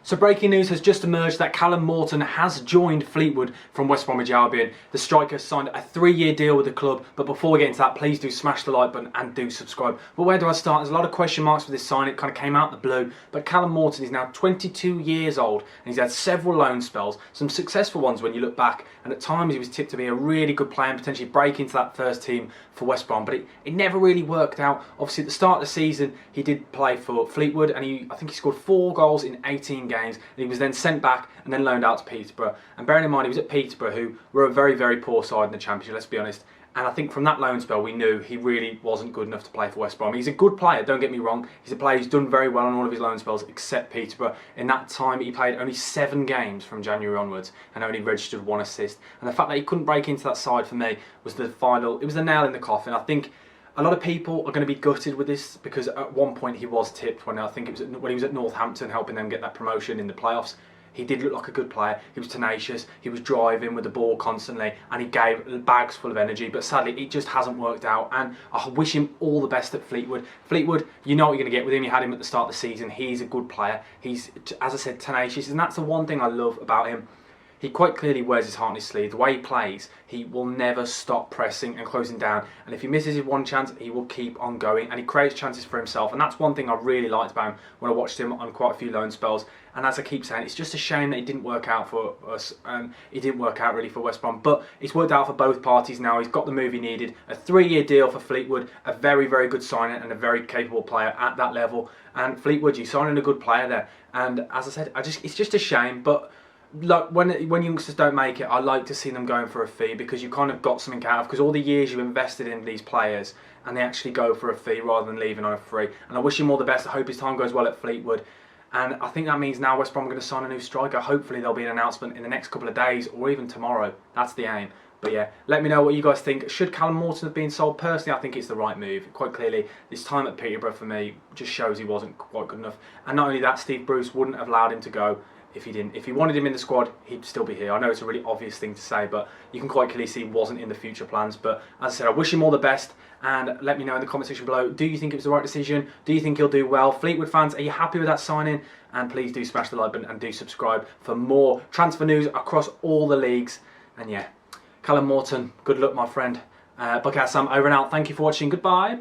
So breaking news has just emerged that Callum Morton has joined Fleetwood from West Bromwich Albion. The striker signed a 3-year deal with the club, but before we get into that, please do smash the like button and do subscribe. But where do I start? There's a lot of question marks for this signing. It kind of came out of the blue, but Callum Morton is now 22 years old and he's had several loan spells, some successful ones when you look back, and at times he was tipped to be a really good player and potentially break into that first team for West Brom, but it never really worked out. Obviously at the start of the season he did play for Fleetwood and I think he scored 4 goals in 18 games. And he was then sent back and then loaned out to Peterborough. And bearing in mind he was at Peterborough, who were a very, very poor side in the Championship, let's be honest. And I think from that loan spell we knew he really wasn't good enough to play for West Brom. He's a good player, don't get me wrong. He's a player who's done very well on all of his loan spells except Peterborough. In that time he played only 7 games from January onwards and only registered 1 assist. And the fact that he couldn't break into that side for me was the nail in the coffin. I think a lot of people are going to be gutted with this because at one point he was tipped when he was at Northampton helping them get that promotion in the playoffs. He did look like a good player. He was tenacious, he was driving with the ball constantly and he gave bags full of energy, but sadly it just hasn't worked out, and I wish him all the best at Fleetwood. Fleetwood, you know what you're going to get with him. You had him at the start of the season. He's a good player. He's, as I said, tenacious, and that's the one thing I love about him. He quite clearly wears his heart on his sleeve. The way he plays, he will never stop pressing and closing down. And if he misses his one chance, he will keep on going. And he creates chances for himself. And that's one thing I really liked about him when I watched him on quite a few loan spells. And as I keep saying, it's just a shame that it didn't work out for us. It didn't work out really for West Brom. But it's worked out for both parties now. He's got the move he needed. A 3-year deal for Fleetwood. A very, very good signing and a very capable player at that level. And Fleetwood, you're signing a good player there. And as I said, it's just a shame. But look, when youngsters don't make it, I like to see them going for a fee because you kind of got something out of, because all the years you invested in these players and they actually go for a fee rather than leaving on a free. And I wish him all the best. I hope his time goes well at Fleetwood. And I think that means now West Brom are going to sign a new striker. Hopefully there'll be an announcement in the next couple of days or even tomorrow. That's the aim. But yeah, let me know what you guys think. Should Callum Morton have been sold? Personally, I think it's the right move. Quite clearly, this time at Peterborough for me just shows he wasn't quite good enough. And not only that, Steve Bruce wouldn't have allowed him to go if he didn't. If he wanted him in the squad, he'd still be here. I know it's a really obvious thing to say, but you can quite clearly see he wasn't in the future plans. But as I said, I wish him all the best, and let me know in the comment section below, do you think it was the right decision? Do you think he'll do well? Fleetwood fans, are you happy with that signing? And please do smash the like button and do subscribe for more transfer news across all the leagues. And yeah, Callum Morton, good luck my friend. BucketHatSam over and out. Thank you for watching. Goodbye.